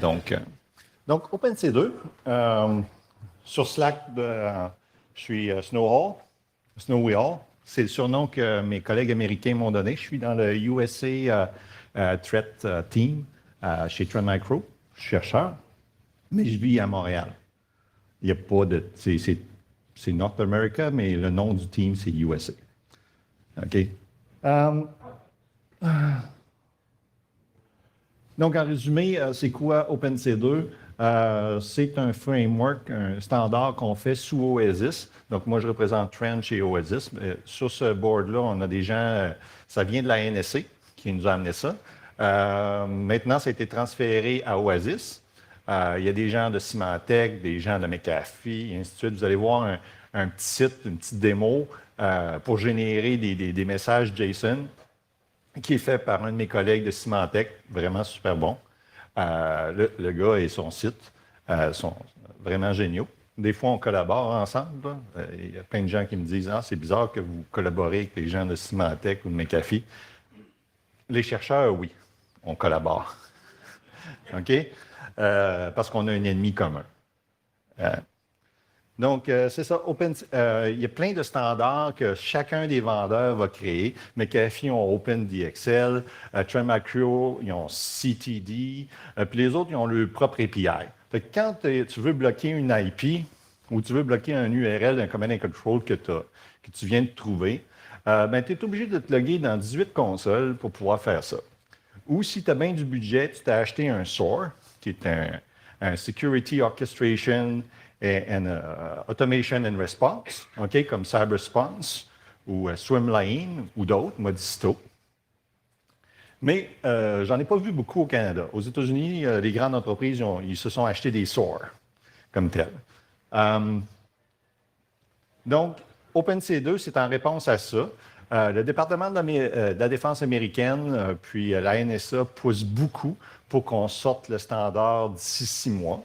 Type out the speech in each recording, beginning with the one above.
Donc OpenC2, sur Slack, je suis Snowy Hall. C'est le surnom que mes collègues américains m'ont donné. Je suis dans le USA Threat Team chez Trend Micro. Je suis chercheur, mais je vis à Montréal. Il n'y a pas de... C'est North America, mais le nom du team, c'est USA. OK? Donc, en résumé, c'est quoi OpenC2? C'est un framework, un standard qu'on fait sous Oasis. Donc, moi, je représente Trend chez Oasis. Sur ce board-là, on a des gens, ça vient de la NSC qui nous a amené ça. Maintenant, ça a été transféré à Oasis. Il y a des gens de Symantec, des gens de McAfee, et ainsi de suite. Vous allez voir un petit site, une petite démo pour générer des messages JSON qui est fait par un de mes collègues de Symantec, vraiment super bon. Le gars et son site sont vraiment géniaux. Des fois, on collabore ensemble. Il y a plein de gens qui me disent « Ah, c'est bizarre que vous collaborez avec les gens de Symantec ou de McAfee. » Les chercheurs, oui, on collabore. OK? Parce qu'on a un ennemi commun. Donc, c'est ça. Il y a plein de standards que chacun des vendeurs va créer. McAfee ont OpenDXL, Trend Micro, ils ont CTD, puis les autres, ils ont leur propre API. Fait que quand tu veux bloquer une IP ou tu veux bloquer un URL d'un command and control que tu viens de trouver, tu es obligé de te loguer dans 18 consoles pour pouvoir faire ça. Ou si tu as bien du budget, tu t'as acheté un SOAR, qui est un Security Orchestration and Automation and Response, okay, comme CyberSponse ou Swimlane ou d'autres, Modisto. Mais j'en ai pas vu beaucoup au Canada. Aux États-Unis, les grandes entreprises, ils se sont achetés des SOAR comme tel. Donc, OpenC2, c'est en réponse à ça. Le département de la Défense américaine, puis la NSA, pousse beaucoup pour qu'on sorte le standard d'ici 6 mois.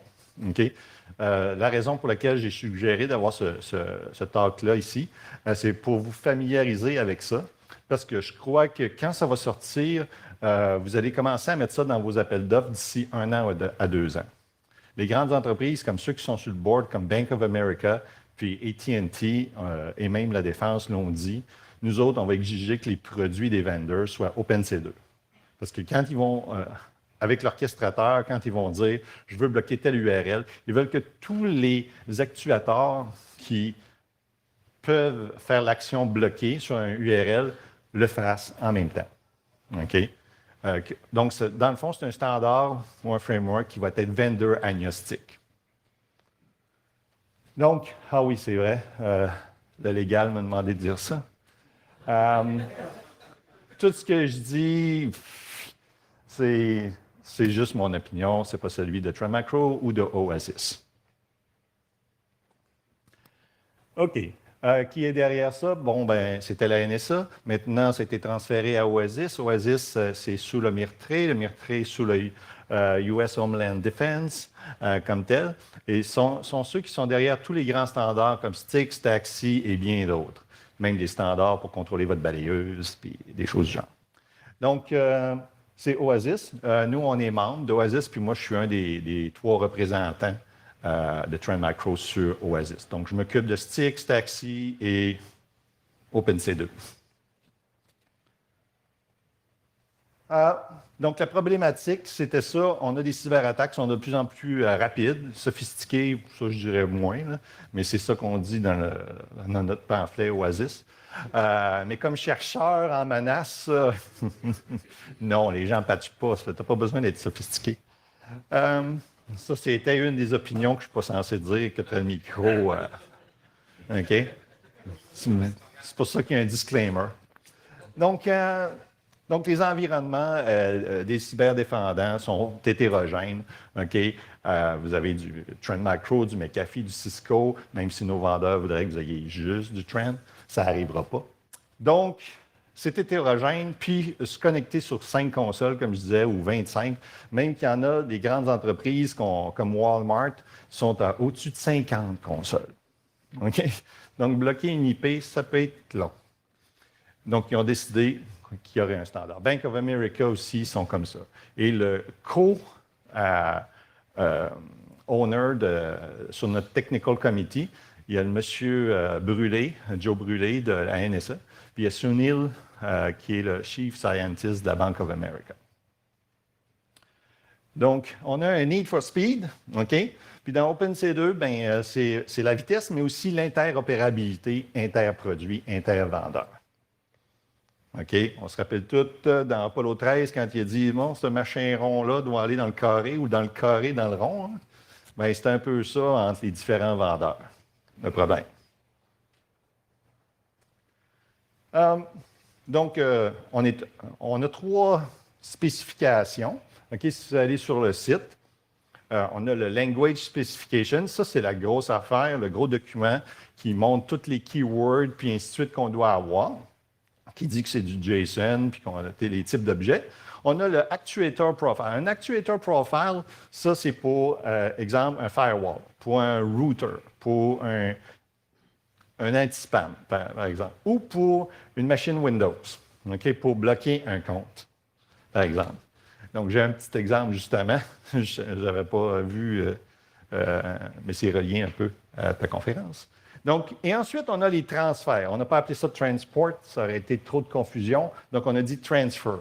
Okay? La raison pour laquelle j'ai suggéré d'avoir ce talk-là ici, c'est pour vous familiariser avec ça, parce que je crois que quand ça va sortir, vous allez commencer à mettre ça dans vos appels d'offres d'ici 1 an à 2 ans. Les grandes entreprises, comme ceux qui sont sur le board, comme Bank of America, puis AT&T et même la Défense l'ont dit, nous autres, on va exiger que les produits des vendors soient OpenC2. Parce que quand ils vont, avec l'orchestrateur, quand ils vont dire « je veux bloquer telle URL », ils veulent que tous les actuateurs qui peuvent faire l'action bloquer sur un URL le fassent en même temps. OK? Donc, dans le fond, c'est un standard ou un framework qui va être vendor agnostique. Donc, ah oui, c'est vrai, le légal m'a demandé de dire ça. Tout ce que je dis, c'est juste mon opinion, ce n'est pas celui de Trend Micro ou de Oasis. OK. Qui est derrière ça? Bon, ben, c'était la NSA. Maintenant, ça a été transféré à Oasis. Oasis, c'est sous le MIRTRE. Le MIRTRE est sous le US Homeland Defense comme tel. Et sont ceux qui sont derrière tous les grands standards comme Styx, Taxi et bien d'autres. Même des standards pour contrôler votre balayeuse, puis des choses du genre. Donc, c'est Oasis. Nous, on est membres d'Oasis, puis moi, je suis un des 3 représentants de Trend Micro sur Oasis. Donc, je m'occupe de Styx, Taxi et OpenC2. Donc, la problématique, c'était ça. On a des cyberattaques qui sont de plus en plus rapides, sophistiquées, ça, je dirais moins, là, mais c'est ça qu'on dit dans notre pamphlet Oasis. Mais comme chercheur en menace, non, les gens ne patchent pas. Tu n'as pas besoin d'être sophistiqué. Ça, c'était une des opinions que je ne suis pas censé dire que tu as le micro. OK? C'est pour ça qu'il y a un disclaimer. Donc, les environnements des cyberdéfendants sont hétérogènes. OK? Vous avez du Trend Micro, du McAfee, du Cisco, même si nos vendeurs voudraient que vous ayez juste du Trend, ça n'arrivera pas. Donc, c'est hétérogène, puis se connecter sur 5 consoles, comme je disais, ou 25, même qu'il y en a des grandes entreprises comme Walmart sont à au-dessus de 50 consoles. OK? Donc, bloquer une IP, ça peut être long. Donc, ils ont décidé qu'il y aurait un standard. Bank of America aussi sont comme ça. Et le owner sur notre technical committee. Il y a le monsieur Brûlé, Joe Brûlé de la NSA, puis il y a Sunil, qui est le Chief Scientist de la Bank of America. Donc, on a un need for speed, OK? Puis dans OpenC2, ben, c'est la vitesse, mais aussi l'interopérabilité interproduit, intervendeur. OK? On se rappelle tout dans Apollo 13, quand il a dit, bon, ce machin rond-là doit aller dans le carré ou dans le carré dans le rond. Hein? Bien, c'est un peu ça entre les différents vendeurs, le problème. Donc, on a 3 spécifications. OK, si vous allez sur le site, on a le Language Specification. Ça, c'est la grosse affaire, le gros document qui montre tous les keywords, puis ainsi de suite qu'on doit avoir, qui dit que c'est du JSON, puis qu'on a les types d'objets. On a le Actuator Profile. Un Actuator Profile, ça, c'est pour, exemple, un firewall, pour un router, pour un anti-spam, par exemple, ou pour une machine Windows, OK, pour bloquer un compte, par exemple. Donc, j'ai un petit exemple, justement. Je n'avais pas vu, mais c'est relié un peu à ta conférence. Donc, et ensuite, on a les transferts. On n'a pas appelé ça transport, ça aurait été trop de confusion. Donc, on a dit transfer.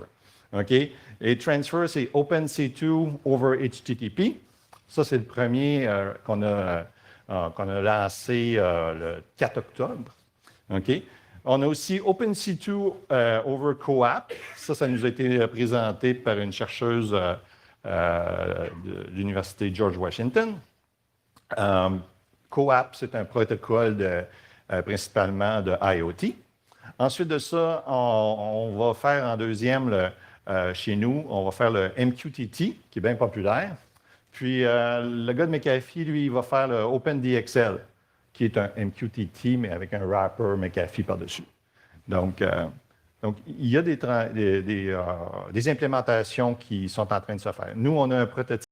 OK? Et transfer, c'est OpenC2 over HTTP. Ça, c'est le premier qu'on a lancé le 4 octobre. OK? On a aussi OpenC2 over CoAP. Ça nous a été présenté par une chercheuse de l'Université George Washington. CoAP, c'est un protocole principalement de IoT. Ensuite de ça, on va faire en deuxième, chez nous, on va faire le MQTT, qui est bien populaire. Puis le gars de McAfee, lui, il va faire le OpenDXL, qui est un MQTT, mais avec un wrapper McAfee par-dessus. Donc, il y a des implémentations qui sont en train de se faire. Nous, on a un prototype